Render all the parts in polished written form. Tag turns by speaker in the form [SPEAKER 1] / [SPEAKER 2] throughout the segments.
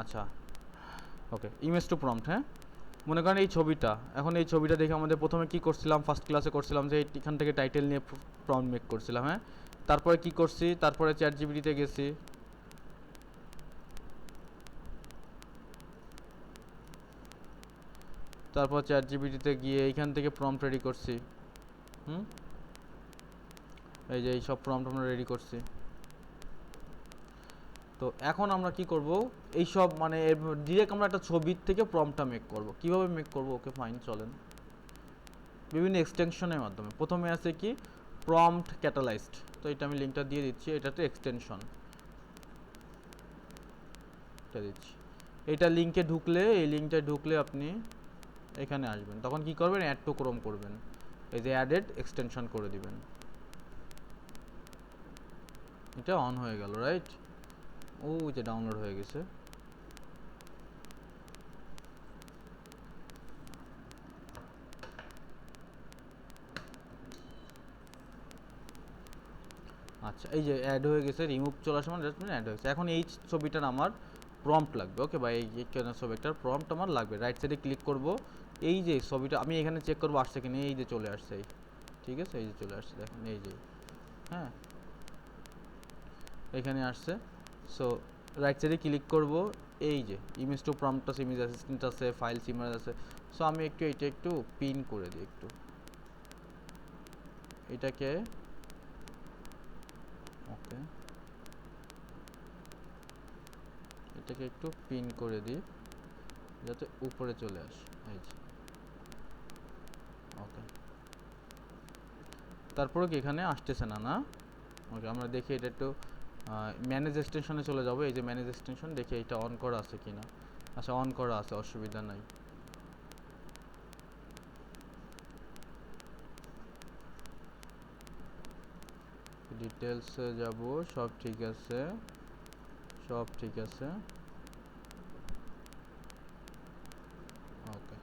[SPEAKER 1] আচ্ছা ওকে, image to prompt. হ্যাঁ, মনে করেন এই ছবিটা, এখন এই ছবিটা দেখে আমাদের প্রথমে কি করছিলাম, ফার্স্ট ক্লাসে করছিলাম যে এখান থেকে টাইটেল নিয়ে প্রম্পট মেক করছিলাম। হ্যাঁ, তারপরে কি করছি, তারপরে চ্যাট জিপিটিতে গেছি, তারপর চ্যাট জিপিটিতে গিয়ে এইখান থেকে প্রম্পট রেডি করছি। এই যে এই সব প্রম্পট আমরা রেডি করছি। তো এখন আমরা কি করব, এই সব মানে ডিরেক্ট আমরা একটা ছবির থেকে প্রম্পটটা মেক করব। কিভাবে মেক করব, ওকে ফাইন, চলেন বিভিন্ন এক্সটেনশনের মাধ্যমে। প্রথমে আছে কি প্রম্পট ক্যাটালাইজড, তো এটা আমি লিঙ্কটা দিয়ে দিচ্ছি, এটাতে এক্সটেনশন এটা দিচ্ছি। এটা লিঙ্কে ঢুকলে, এই লিঙ্কটা ঢুকলে আপনি এখানে আসবেন, তখন কি করবেন, অ্যাড টু ক্রোম করবেন, এই যে অ্যাডেড এক্সটেনশন করে দিবেন। এটা অন হয়ে গেল, রাইট? ও যে ডাউনলোড হয়ে গেছে। আচ্ছা, এই যে অ্যাড হয়ে গেছে, রিমুভ চলে আসে মানে অ্যাড হয়ে গেছে। এখন এই ছবিটার আমার প্রম্পট লাগবে, ওকে, বা এই ছবিটার প্রম্পট আমার লাগবে। রাইট সাইডে ক্লিক করব, এই যে ছবিটা আমি এখানে চেক করবো আসছে কিনা, এই যে চলে আসছে, ঠিক আছে, এই যে চলে আসছে, দেখেন এই যে, হ্যাঁ এখানে আসছে। সো রাইট সাইডে ক্লিক করব, এই যে ইমেজ টু প্রম্পট আছে, ইমেজ অ্যাসিস্ট্যান্ট আছে, ফাইল সিমার আছে। সো আমি একটু এটা একটু পিন করে দিই, একটু এটাকে, ওকে এটাকে একটু পিন করে দিই যাতে উপরে চলে আসে, এই যে, ওকে। তারপরে কি এখানে আসতেছে না, না? ওকে, আমরা দেখি এটা একটু ম্যানেজ এক্সটেনশনে চলে যাবো। এই যে ম্যানেজ এক্সটেনশন, দেখি এটা অন করা আছে কিনা। আচ্ছা, অন করা আছে, অসুবিধা নাই। ডিটেলসে যাব, সব ঠিক আছে, সব ঠিক আছে, ওকে।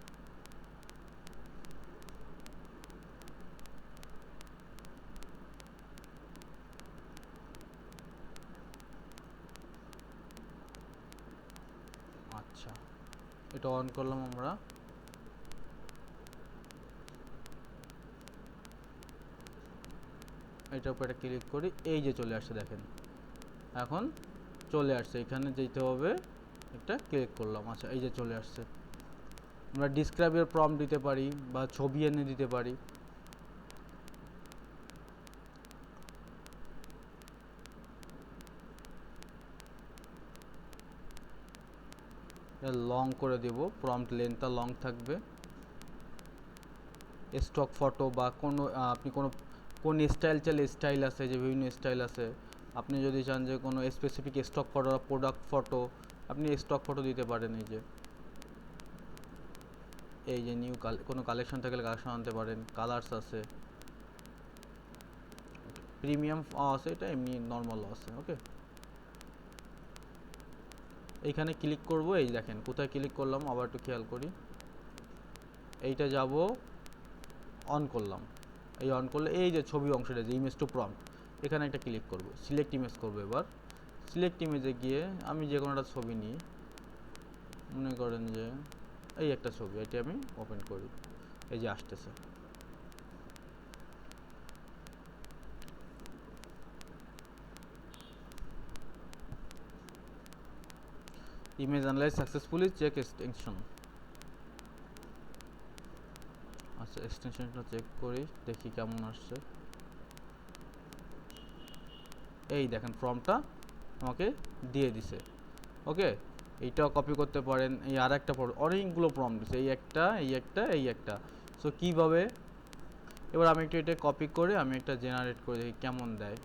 [SPEAKER 1] আচ্ছা, এটা অন করলাম আমরা। এটার উপরে ক্লিক করি, এই যে চলে আসছে, দেখেন এখন চলে আসছে। এখানে যেতে হবে, একটা ক্লিক করলাম, আচ্ছা এই যে চলে আসছে। আমরা ডিসক্রাইবের প্রম্পট দিতে পারি বা ছবি এনে দিতে পারি। লং করে দেব, প্রম্পট লেন্থটা লং থাকবে। স্টক ফটো বা কোনো আপনি কোন স্টাইল চাইলে স্টাইল আছে, যে বিভিন্ন স্টাইল আছে। আপনি যদি চান যে কোনো specific stock photo, product photo, আপনি স্টক ফটো দিতে পারেন। এই যে নিউ কোনো কালেকশন থাকলে কালেকশন আনতে পারেন। কালার্স আছে, প্রিমিয়াম আছে, এটা এমনি নর্মাল আছে, ওকে। এইখানে ক্লিক করব, এই দেখেন কোথায় ক্লিক করলাম, আবার একটু খেয়াল করি। এইটা যাব, অন করলাম, এই অন করলে এই যে ছবি অংশটা, যে ইমেজ টু প্রম্পট, এখানে একটা ক্লিক করব, সিলেক্ট ইমেজ করব। এবার সিলেক্ট ইমেজে গিয়ে আমি যে কোনো একটা ছবি নিই, মনে করেন যে এই একটা ছবি, এটি আমি ওপেন করি, এই যে আসতেছে। Image analyse successfully, check extension. আচ্ছা, এক্সটেনশনটা চেক করি, দেখি কেমন আসছে। এই দেখেন প্রম্পটটা আমাকে দিয়ে দিছে, ওকে। এইটাও কপি করতে পারেন। এই আর একটা অনেকগুলো প্রম্পট দিছে, এই একটা, এই একটা, এই একটা। সো কীভাবে, এবার আমি একটু এটা কপি করে আমি একটা জেনারেট করে দেখি কেমন দেয়।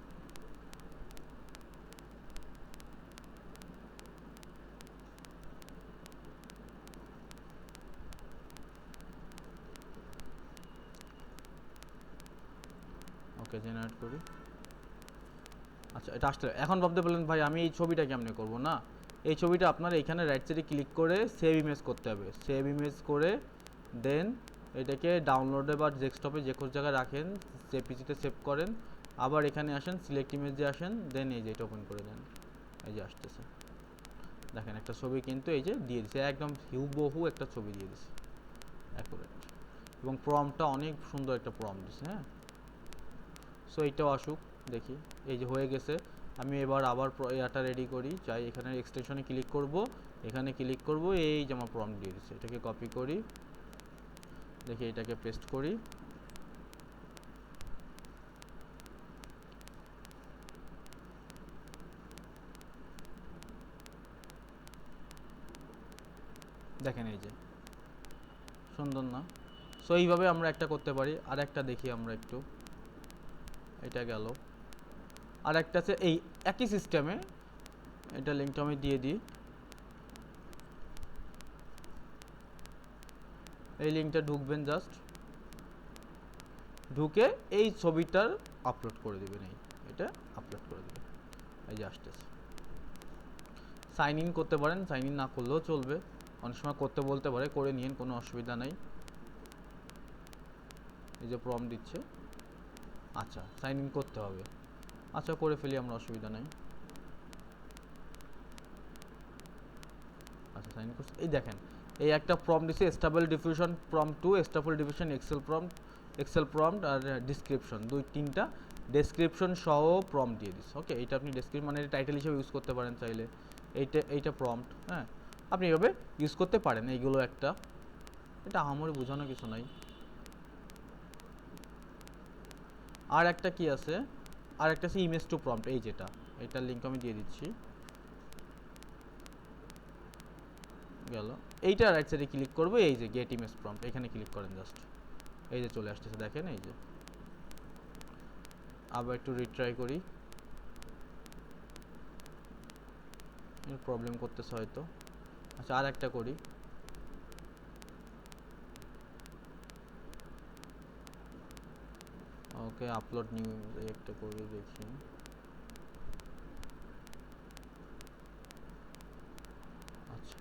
[SPEAKER 1] ওকে, জেনারেট করি। আচ্ছা, এটা আসলে এখন ভাবতে বললেন ভাই আমি এই ছবিটা কেমনে করব, না এই ছবিটা আপনার এখানে রাইট সাইডে ক্লিক করে সেভ ইমেজ করতে হবে। সেভ ইমেজ করে দেন এটাকে ডাউনলোডে বা ডেস্কটপে যে কোনো জায়গায় রাখেন, পিসিতে সেভ করেন, আবার এখানে আসেন, সিলেক্ট ইমেজে আসেন, দেন এই যে এটা ওপেন করে দেন, এই যে আসতেছে। দেখেন একটা ছবি কিন্তু এই যে দিয়ে দিছে, একদম হুবহু একটা ছবি দিয়ে দিছে, অ্যাকুরেট, এবং প্রম্পটটা অনেক সুন্দর একটা প্রম্পট দিছে। হ্যাঁ, সো এইটাও আসুক, দেখি। এই যে হয়ে গেছে। আমি এবার আবার এটা রেডি করি, চাই এখানে এক্সটেনশনে ক্লিক করব, এখানে ক্লিক করব, এই যে আমার প্রম্পট দিয়ে দিচ্ছে, এটাকে কপি করি, দেখি এটাকে পেস্ট করি, দেখেন এই যে সুন্দর না? সো এইভাবে আমরা একটা করতে পারি। আর একটা দেখি আমরা একটু, এটা গেল। আর একটা আছে এই একই সিস্টেমে, এটা লিঙ্কটা আমি দিয়ে দিই, এই লিঙ্কটা ঢুকবেন, জাস্ট ঢুকে এই ছবিটার আপলোড করে দেবেন, এটা আপলোড করে দেবেন, এই যে আসতেছে। সাইন ইন করতে পারেন, সাইন ইন না করলেও চলবে, অনেক সময় করতে বলতে পারে, করে নিন, কোনো অসুবিধা নেই। এই যে প্রম্পট দিচ্ছে, আচ্ছা সাইন ইন করতে হবে, আচ্ছা করে ফেলি আমরা, অসুবিধা নেই। আচ্ছা সাইন ইন করছি, এই দেখেন এই একটা প্রম্পট দিচ্ছে, stable diffusion prompt 2, stable diffusion XL prompt আর ডিসক্রিপশন, তিনটা ডেসক্রিপশন সহ প্রম্পট দিয়ে দিচ্ছে। ওকে, এটা আপনি ডেসক্রিপশন মানে টাইটেল হিসেবে ইউজ করতে পারেন চাইলে, এইটা প্রম্পট। হ্যাঁ, আপনি এভাবে ইউজ করতে পারেন, এইগুলো একটা, এটা আমারই বোঝানো কিছু নাই। আর একটা কি আছে, আর একটা আছে ইমেজ টু প্রম্পট, এই যেটা, এটার লিঙ্ক আমি দিয়ে দিচ্ছি, গেল। এইটা রাইট সাইডে ক্লিক করবো, এই যে গেট ইমেজ প্রম্পট, এখানে ক্লিক করেন জাস্ট, এই যে চলে আসতেছে, দেখেন এই যে। আবার একটু রিট্রাই করি, প্রবলেম করতেছে হয়তো। আচ্ছা আর একটা করি, ওকে আপলোড নিউ একটা করে দেখি, আচ্ছা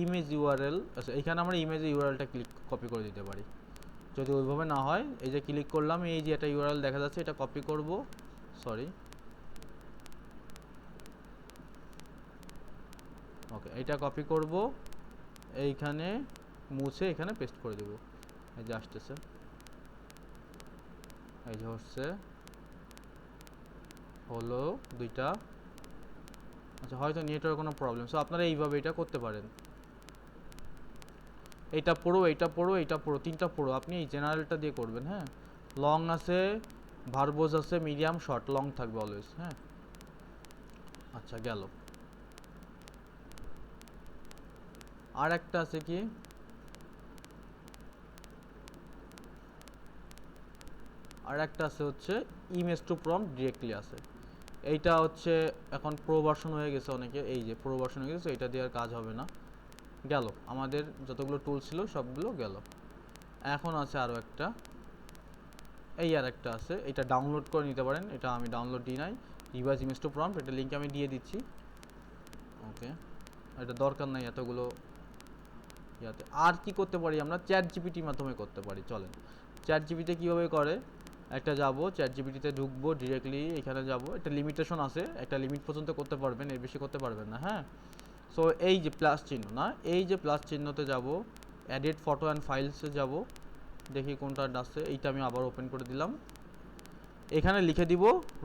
[SPEAKER 1] ইমেজ ইউআরএল, আচ্ছা এখানে আমরা ইমেজ ইউআরএলটা কপি করে দিতে পারি, যদি ওইভাবে না হয়। এই যে ক্লিক করলাম, এই যে একটা ইউআরএল দেখা যাচ্ছে, এটা কপি করব, সরি, ওকে এটা কপি করব, এইখানে মুছে এখানে পেস্ট করে দেব, এই যে আসতেছে, এই যে হচ্ছে, হলো দুইটা। আচ্ছা হয়তো নেটওয়ার্ক কোনো প্রবলেম, সো আপনারা এইভাবে এটা করতে পারেন। এইটা পড়ো, এইটা পড়ো, এইটা পড়ো, তিনটা পড়ো, আপনি এই জেনারেলটা দিয়ে করবেন। হ্যাঁ, লং আছে, ভার্বোজ আছে, মিডিয়াম, শর্ট, লং থাকবে অলওয়েজ। হ্যাঁ, আচ্ছা গেল। আর একটা আছে কি, আর একটা আছে হচ্ছে ইমেজ টু প্রম্পট ডিরেক্টলি আছে, এইটা হচ্ছে এখন প্রো ভার্সন হয়ে গেছে অনেকে, এই যে প্রো ভার্সন হয়ে গেছে, এটা দিয়ে আর কাজ হবে না, গেল। আমাদের যতগুলো টুল ছিল সবগুলো গেল। এখন আছে আরও একটা, এই আর একটা আছে, এটা ডাউনলোড করে নিতে পারেন, এটা আমি ডাউনলোড দিই নাই, রিভাইজ ইমেজ টু প্রম্পট, এটা লিঙ্ক আমি দিয়ে দিচ্ছি। ওকে, এটা দরকার নাই এতগুলো ইয়াতে। আর কি করতে পারি আমরা, চ্যাট জিপিটির মাধ্যমে করতে পারি, চলেন। চ্যাট জিপিটি কীভাবে করে, একটা যাব চ্যাট জিপিটিতে ঢুকবো, ডিরেক্টলি এখানে যাব, একটা লিমিটেশন আছে, একটা লিমিট পর্যন্ত করতে পারবেন, এর বেশি করতে পারবেন না। হ্যাঁ, সো এই যে প্লাস চিহ্ন, না এই যে প্লাস চিহ্নতে যাব, এডিট ফটো অ্যান্ড ফাইলসে যাব, দেখি কোনটা আসছে, এইটা আমি আবার ওপেন করে দিলাম, এখানে লিখে দিব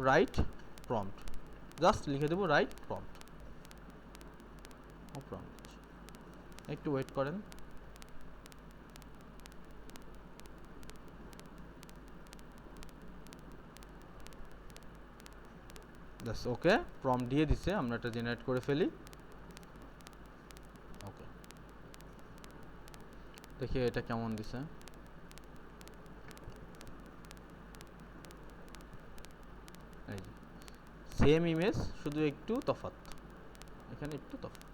[SPEAKER 1] রাইট প্রম্পট, জাস্ট লিখে দেব রাইট প্রম্পট, ও প্রম্পট, একটু ওয়েট করেন। জাস্ট ওকে, প্রম্পট দিয়ে দিছে, আমরা এটা জেনারেট করে ফেলি। ওকে, দেখি এটা কেমন দিছে, এই যে সেম ইমেজ, শুধু একটু তফাৎ, এখানে একটু তফাৎ।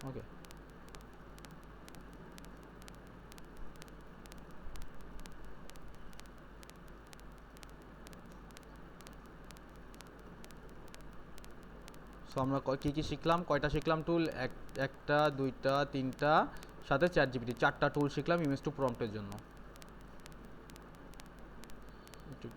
[SPEAKER 1] ওকে, সো আমরা কী কী শিখলাম, কয়টা শিখলাম টুল, একটা, দুইটা, তিনটা, সাথে চ্যাট জিপিটি, চারটা টুল শিখলাম ইমেজ টু প্রম্পটের জন্য। একটু